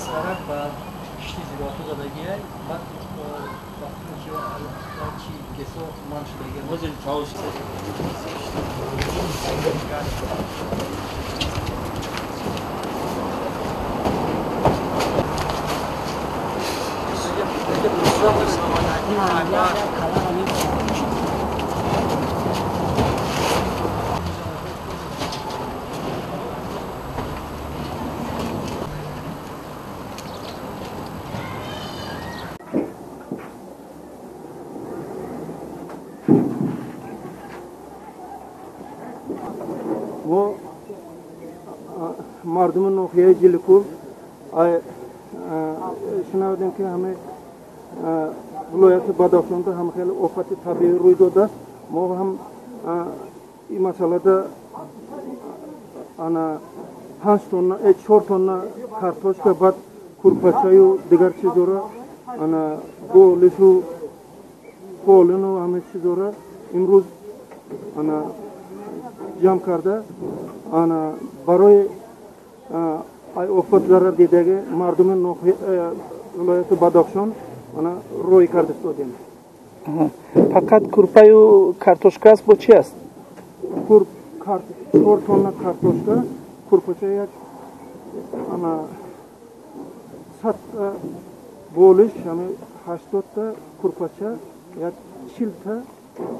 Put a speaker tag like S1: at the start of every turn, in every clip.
S1: zarar var. İşte ziraatı da gel. Bak baktım ki açı keso manşla gel.
S2: Hocam çavuş.
S3: वो मर्दमन नौखिया जिलकुल शनावदें के हमें विलायत बदाखशान तो हम खेल ओफात ताबी रुइदोदा मो हम ई मसला दा ana hanstonna çortonna kartoşka bat kurpaçayu diğer çizora ana golüşü golunu hame çizora imruz ana jamkarda ana baroy ay ofatlara dedege mardumen nohi vilayeti Badakhshan ana roy kardesto den.
S4: Fakat kurpayu kartoshkas bu chi ast?
S3: Kurp kart 4 tonna kartoshka kurpaçaya ana sat bolish hame 80 ta kurpaça ya chilta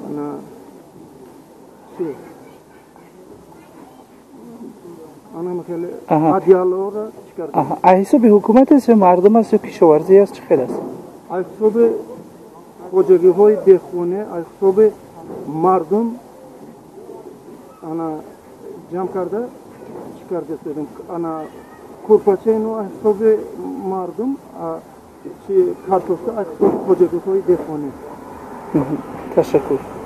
S3: ana şey ana mesela adyalara çıkar.
S4: Ayso bir hükümet ise marduma se kişivarzi az çıkar.
S3: Aysobe hocagi hoy dekhone aysobe mardum ana jamkarda çıkar dedim. Ana kurpaçeno aysobe mardum şey kartoşka aysobe hocagi hoy dekhone.
S4: Teşekkür.